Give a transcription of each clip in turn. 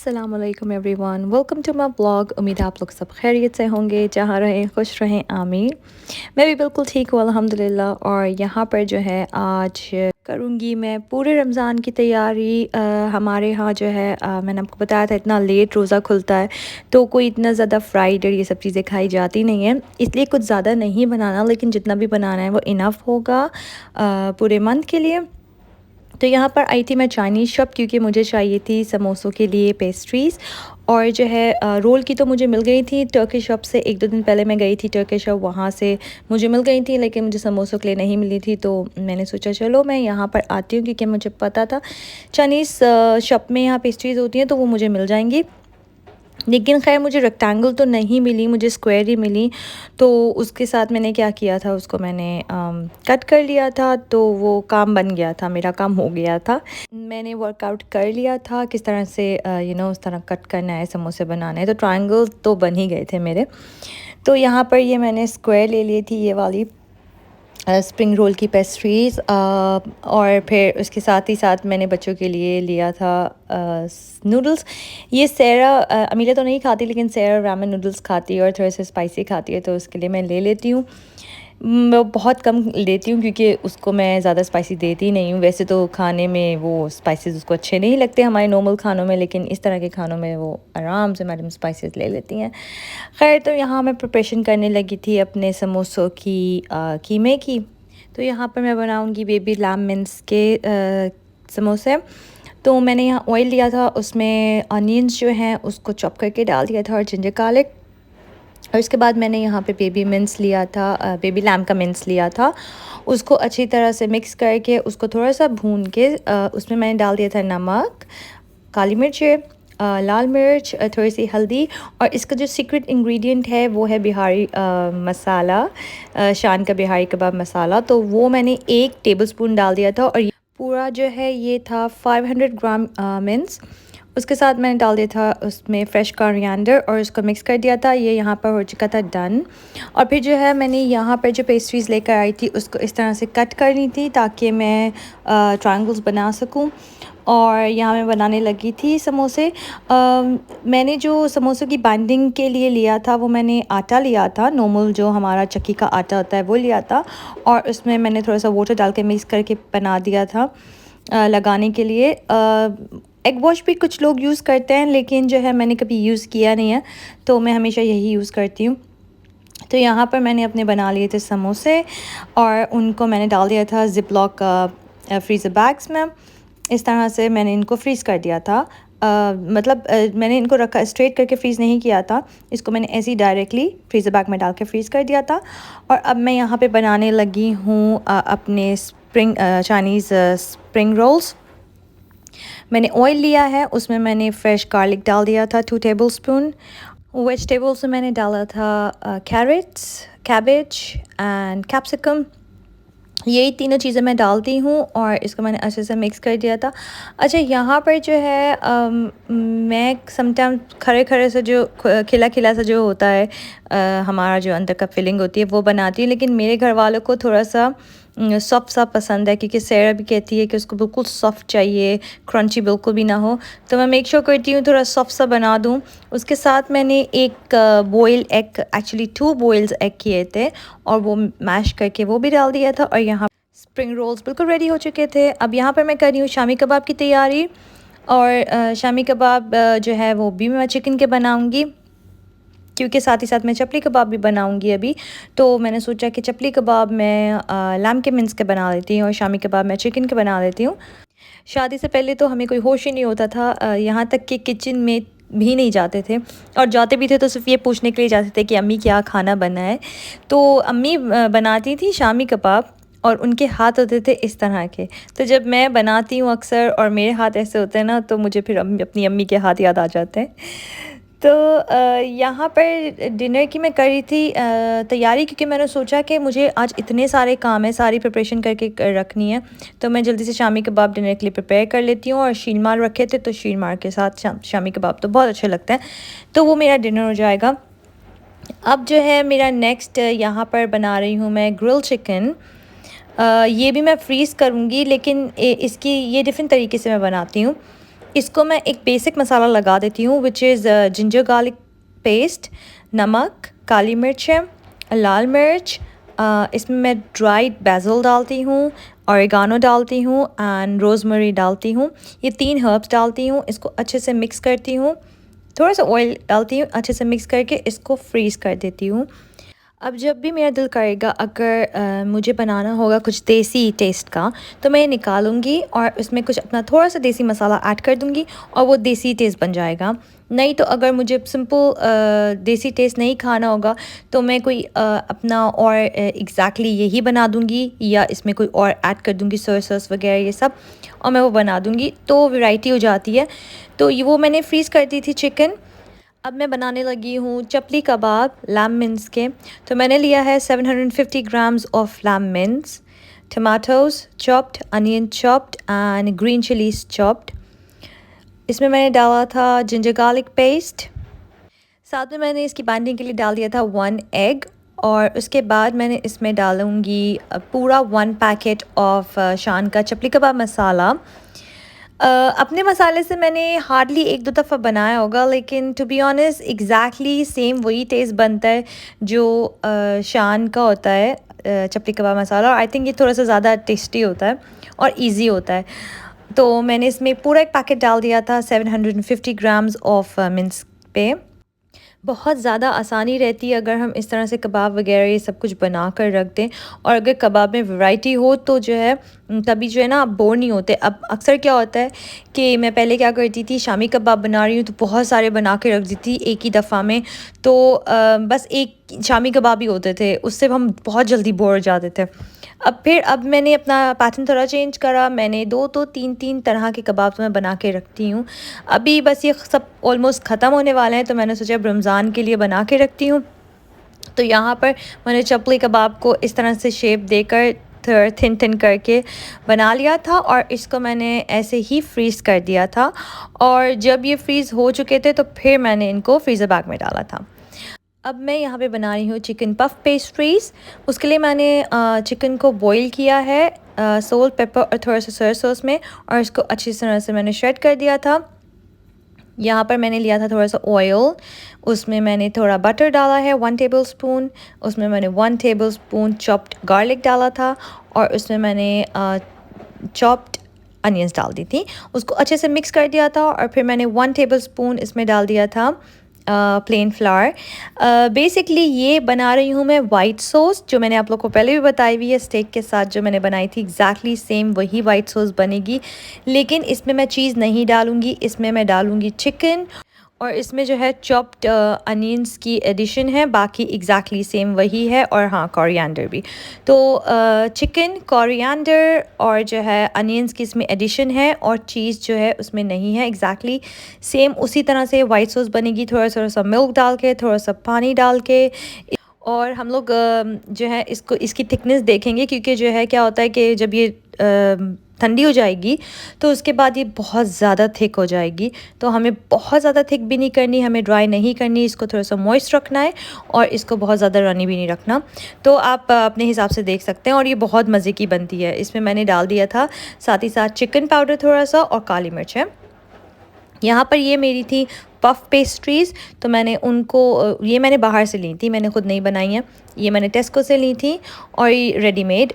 अस्सलामुअलैकुम everyone, welcome to my blog. उम्मीद है आप लोग सब खैरियत से होंगे, जहाँ रहें खुश रहें, आमीन। मैं भी बिल्कुल ठीक हूँ अल्हम्दुलिल्लाह। और यहाँ पर जो है आज करूँगी मैं पूरे रमज़ान की तैयारी। हमारे यहाँ जो है मैंने आपको बताया था इतना लेट रोज़ा खुलता है, तो कोई इतना ज़्यादा फ्राइड और ये सब चीज़ें खाई जाती नहीं है, इसलिए कुछ ज़्यादा नहीं बनाना, लेकिन जितना भी बनाना है वो इनफ होगा पूरे मंथ के लिए। तो यहाँ पर आई थी मैं चाइनीज़ शॉप, क्योंकि मुझे चाहिए थी समोसों के लिए पेस्ट्रीज़। और जो है रोल की तो मुझे मिल गई थी टर्किश शॉप से। एक दो दिन पहले मैं गई थी टर्किश शॉप, वहाँ से मुझे मिल गई थी, लेकिन मुझे समोसों के लिए नहीं मिली थी। तो मैंने सोचा चलो मैं यहाँ पर आती हूँ, क्योंकि मुझे पता था चाइनीज़ शॉप में यहाँ पेस्ट्रीज़ होती हैं तो वो मुझे मिल जाएंगी। लेकिन ख़ैर मुझे रेक्टेंगल तो नहीं मिली, मुझे स्क्वायर ही मिली। तो उसके साथ मैंने क्या किया था, उसको मैंने कट कर लिया था, तो वो काम बन गया था, मेरा काम हो गया था। मैंने वर्कआउट कर लिया था किस तरह से उस तरह कट करना है, समोसे बनाने हैं, तो ट्रायंगल तो बन ही गए थे मेरे। तो यहाँ पर ये मैंने स्क्वायर ले ली थी, ये वाली स्प्रिंग रोल की पेस्ट्रीज़। और फिर उसके साथ ही साथ मैंने बच्चों के लिए लिया था नूडल्स। ये सैरा अमीला तो नहीं खाती, लेकिन सैरा रामेन नूडल्स खाती है और थोड़े से स्पाइसी खाती है, तो उसके लिए मैं ले लेती हूँ। मैं बहुत कम लेती हूँ, क्योंकि उसको मैं ज़्यादा स्पाइसी देती नहीं हूँ। वैसे तो खाने में वो स्पाइसेस उसको अच्छे नहीं लगते हमारे नॉर्मल खानों में, लेकिन इस तरह के खानों में वो आराम से मैडम स्पाइसेस ले लेती हैं। खैर, तो यहाँ मैं प्रिपरेशन करने लगी थी अपने समोसों की कीमे की। तो यहाँ पर मैं बनाऊँगी बेबी लैम मिन्स के समोसे। तो मैंने यहाँ ऑयल लिया था, उसमें अनियंस जो हैं उसको चॉप करके डाल दिया था, और जिंजर गार्लिक। और उसके बाद मैंने यहाँ पे बेबी मिन्स लिया था, बेबी लैम का मिन्स लिया था। उसको अच्छी तरह से मिक्स करके उसको थोड़ा सा भून के उसमें मैंने डाल दिया था नमक, काली मिर्च, लाल मिर्च, थोड़ी सी हल्दी। और इसका जो सीक्रेट इंग्रेडिएंट है वो है बिहारी मसाला, शान का बिहारी कबाब मसाला। तो वो मैंने 1 टेबलस्पून डाल दिया था, और पूरा जो है ये था 500 ग्राम मिन्स। उसके साथ मैंने डाल दिया था उसमें फ्रेश कोरिएंडर, और उसको मिक्स कर दिया था। ये यहाँ पर हो चुका था डन। और फिर जो है मैंने यहाँ पर जो पेस्ट्रीज़ लेकर आई थी उसको इस तरह से कट करनी थी, ताकि मैं ट्रायंगल्स बना सकूँ। और यहाँ मैं बनाने लगी थी समोसे। मैंने जो समोसों की बाइंडिंग के लिए लिया था, वो मैंने आटा लिया था, नॉर्मल जो हमारा चक्की का आटा होता है वो लिया था। और उसमें मैंने थोड़ा सा वाटर डाल के मिक्स करके बना दिया था लगाने के लिए। एग वॉश भी कुछ लोग यूज़ करते हैं, लेकिन जो है मैंने कभी यूज़ किया नहीं है, तो मैं हमेशा यही यूज़ करती हूँ। तो यहाँ पर मैंने अपने बना लिए थे समोसे, और उनको मैंने डाल दिया था ज़िप-लॉक फ्रीज़र बैग्स में। इस तरह से मैंने इनको फ्रीज़ कर दिया था। मैंने इनको रखा, स्ट्रेट करके फ्रीज़ नहीं किया था, इसको मैंने ऐसे ही डायरेक्टली फ्रीज़र बैग में डाल के फ्रीज़ कर दिया था। और अब मैं यहाँ पे बनाने लगी हूँ अपने चाइनीज़ स्प्रिंग रोल्स। मैंने ऑयल लिया है, उसमें मैंने फ्रेश गार्लिक डाल दिया था 2 टेबलस्पून। वेजिटेबल्स में मैंने डाला था कैरेट्स, कैबेज एंड कैप्सिकम। यही तीनों चीज़ें मैं डालती हूँ, और इसको मैंने अच्छे से मिक्स कर दिया था। अच्छा, यहाँ पर जो है मैं समटाइम खड़े खड़े से जो खिला खिला सा जो होता है हमारा जो अंदर का फिलिंग होती है वो बनाती हूँ, लेकिन मेरे घर वालों को थोड़ा सा सॉफ्ट सा पसंद है, क्योंकि सैरा भी कहती है कि उसको बिल्कुल सॉफ्ट चाहिए, क्रंची बिल्कुल भी ना हो। तो मैं मेक श्योर करती हूँ थोड़ा सॉफ्ट सा बना दूँ। उसके साथ मैंने एक boil egg, actually 2 boils egg किए थे, और वो मैश करके वो भी डाल दिया था। और यहाँ स्प्रिंग रोल्स बिल्कुल रेडी हो चुके थे। अब यहाँ पर मैं कर रही हूँ शामी कबाब की तैयारी। और शामी कबाब जो है वो भी मैं चिकन के बनाऊँगी, क्योंकि साथ ही साथ मैं चपली कबाब भी बनाऊंगी अभी। तो मैंने सोचा कि चपली कबाब मैं लैम के मिन्स के बना लेती हूँ, और शामी कबाब मैं चिकन के बना लेती हूँ। शादी से पहले तो हमें कोई होश ही नहीं होता था, यहाँ तक कि किचन में भी नहीं जाते थे, और जाते भी थे तो सिर्फ ये पूछने के लिए जाते थे कि अम्मी क्या खाना बना है। तो अम्मी बनाती थी शामी कबाब, और उनके हाथ होते थे इस तरह के। तो जब मैं बनाती हूँ अक्सर और मेरे हाथ ऐसे होते हैं ना, तो मुझे फिर अपनी अम्मी के हाथ याद आ जाते हैं। तो यहाँ पर डिनर की मैं कर रही थी तैयारी, क्योंकि मैंने सोचा कि मुझे आज इतने सारे काम हैं, सारी प्रिपरेशन करके रखनी है। तो मैं जल्दी से शामी कबाब डिनर के लिए प्रिपेयर कर लेती हूँ। और शील मार रखे थे, तो शील मार के साथ शामी कबाब तो बहुत अच्छे लगते हैं, तो वो मेरा डिनर हो जाएगा। अब जो है मेरा नेक्स्ट यहाँ पर बना रही हूँ मैं ग्रिल चिकन। ये भी मैं फ्रीज़ करूँगी, लेकिन इसकी ये डिफरेंट तरीके से मैं बनाती हूँ। इसको मैं एक बेसिक मसाला लगा देती हूँ which is ginger garlic paste, नमक, काली मिर्च है, लाल मिर्च, इसमें मैं ड्राइड बैसल डालती हूँ, ऑरिगानो डालती हूँ एंड रोज़मेरी डालती हूँ। ये 3 हर्ब्स डालती हूँ। इसको अच्छे से मिक्स करती हूँ, थोड़ा सा ऑयल डालती हूँ, अच्छे से मिक्स करके इसको फ्रीज़ कर देती हूँ। अब जब भी मेरा दिल करेगा अगर मुझे बनाना होगा कुछ देसी टेस्ट का, तो मैं निकालूंगी और उसमें कुछ अपना थोड़ा सा देसी मसाला ऐड कर दूंगी और वो देसी टेस्ट बन जाएगा। नहीं तो अगर मुझे सिंपल देसी टेस्ट नहीं खाना होगा तो मैं कोई अपना और एग्जैक्टली यही बना दूंगी या इसमें कोई और ऐड कर दूंगी, सोया सॉस वगैरह ये सब, और मैं वो बना दूंगी तो वैरायटी हो जाती है। तो ये वो मैंने फ्रीज़ कर दी थी चिकन। अब मैं बनाने लगी हूँ चपली कबाब लैम मिन्स के। तो मैंने लिया है 750 grams of lamb mince, tomatoes chopped, onion chopped and green chillies chopped. इसमें मैंने डाला था जिंजर गार्लिक पेस्ट। साथ में मैंने इसकी बाइंडिंग के लिए डाल दिया था 1 एग, और उसके बाद मैंने इसमें डालूँगी पूरा 1 पैकेट ऑफ शान का चपली कबाब मसाला। अपने मसाले से मैंने हार्डली 1-2 दफ़ा बनाया होगा, लेकिन to be honest exactly same वही टेस्ट बनता है जो शान का होता है चपली कबाब मसाला। और आई थिंक ये थोड़ा सा ज़्यादा टेस्टी होता है और इजी होता है। तो मैंने इसमें पूरा 1 पैकेट डाल दिया था 750 ग्राम्स ऑफ मिन्स पे। बहुत ज़्यादा आसानी रहती है अगर हम इस तरह से कबाब वगैरह ये सब कुछ बना कर रख दें, और अगर कबाब में वैरायटी हो तो जो है तभी जो है ना आप बोर नहीं होते। अब अक्सर क्या होता है कि मैं पहले क्या करती थी, शामी कबाब बना रही हूँ तो बहुत सारे बना के रख देती एक ही दफ़ा में, तो बस एक शामी कबाब ही होते थे, उससे हम बहुत जल्दी बोर हो जाते थे। अब मैंने अपना पैटर्न थोड़ा चेंज करा, मैंने 2 तो 3 तरह के कबाब तो मैं बना के रखती हूँ। अभी बस ये सब ऑलमोस्ट ख़त्म होने वाले हैं तो मैंने सोचा अब रमज़ान के लिए बना के रखती हूँ। तो यहाँ पर मैंने चपली कबाब को इस तरह से शेप देकर थिन करके बना लिया था और इसको मैंने ऐसे ही फ्रीज़ कर दिया था। और जब ये फ्रीज़ हो चुके थे तो फिर मैंने इनको फ्रीज़र बैग में डाला था। अब मैं यहाँ पे बना रही हूँ चिकन पफ पेस्ट्रीज़। उसके लिए मैंने चिकन को बॉईल किया है सोल्ट, पेपर और थोड़ा सा सोया सॉस में, और इसको अच्छी तरह से मैंने श्रेड कर दिया था। यहाँ पर मैंने लिया था थोड़ा सा ऑयल, उसमें मैंने थोड़ा बटर डाला है 1 टेबलस्पून, उसमें मैंने 1 टेबलस्पून चॉप्ड गार्लिक डाला था, और उसमें मैंने चॉप्ड अनियंस डाल दी थी। उसको अच्छे से मिक्स कर दिया था और फिर मैंने 1 टेबलस्पून इसमें डाल दिया था प्लेन फ्लावर। बेसिकली ये बना रही हूँ मैं वाइट सॉस, जो मैंने आप लोग को पहले भी बताई हुई है स्टेक के साथ जो मैंने बनाई थी, एग्जैक्टली सेम वही वाइट सॉस बनेगी। लेकिन इसमें मैं चीज़ नहीं डालूँगी, इसमें मैं डालूँगी चिकन, और इसमें जो है चॉप्ड अनियंस की एडिशन है, बाकी एग्जैक्टली सेम वही है, और हाँ कोरिएंडर भी। तो चिकन, कोरिएंडर और जो है अनियंस की इसमें एडिशन है, और चीज़ जो है उसमें नहीं है। एग्जैक्टली सेम उसी तरह से वाइट सॉस बनेगी, थोड़ा सा मिल्क डाल के, थोड़ा सा पानी डाल के। और हम लोग जो है इसकी थिकनेस देखेंगे, क्योंकि जो है क्या होता है कि जब ये ठंडी हो जाएगी तो उसके बाद ये बहुत ज़्यादा थिक हो जाएगी। तो हमें बहुत ज़्यादा थिक भी नहीं करनी, हमें ड्राई नहीं करनी, इसको थोड़ा सा मॉइस्ट रखना है और इसको बहुत ज़्यादा रनी भी नहीं रखना। तो आप अपने हिसाब से देख सकते हैं, और ये बहुत मज़े की बनती है। इसमें मैंने डाल दिया था साथ ही साथ चिकन पाउडर थोड़ा सा, और काली मिर्च है। यहाँ पर ये मेरी थी पफ पेस्ट्रीज़, तो मैंने उनको ये मैंने बाहर से ली थी, मैंने ख़ुद नहीं बनाई हैं। ये मैंने टेस्को से ली थी, और ये रेडीमेड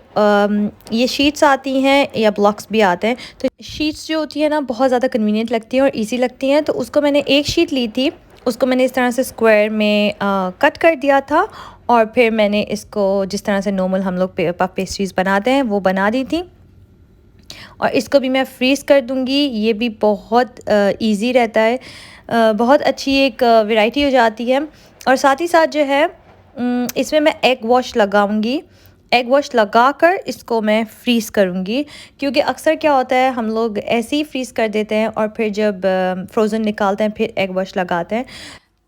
ये शीट्स आती हैं या ब्लॉक्स भी आते हैं। तो शीट्स जो होती है ना बहुत ज़्यादा कन्वीनियंट लगती हैं और इजी लगती हैं। तो उसको मैंने एक शीट ली थी, उसको मैंने इस तरह से स्क्वायर में कट कर दिया था, और फिर मैंने इसको जिस तरह से नॉर्मल हम लोग पफ पेस्ट्रीज़ बनाते हैं वो बना दी थी। और इसको भी मैं फ्रीज़ कर दूँगी। ये भी बहुत इजी रहता है, बहुत अच्छी एक वैरायटी हो जाती है। और साथ ही साथ जो है इसमें मैं एग वॉश लगाऊंगी, एग वॉश लगाकर इसको मैं फ्रीज़ करूंगी, क्योंकि अक्सर क्या होता है हम लोग ऐसे ही फ्रीज़ कर देते हैं और फिर जब फ्रोज़न निकालते हैं फिर एग वॉश लगाते हैं।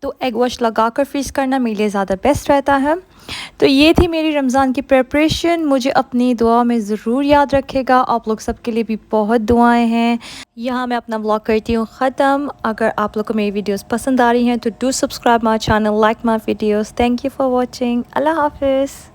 तो एग वॉश लगाकर फ्रीज़ करना मेरे लिए ज़्यादा बेस्ट रहता है। तो ये थी मेरी रमज़ान की प्रेपरेशन। मुझे अपनी दुआ में ज़रूर याद रखेगा। आप लोग सबके लिए भी बहुत दुआएं हैं। यहाँ मैं अपना व्लॉग करती हूँ ख़त्म। अगर आप लोग को मेरी वीडियोस पसंद आ रही हैं तो do subscribe my channel, like my videos. Thank you for watching. Allah हाफिज़।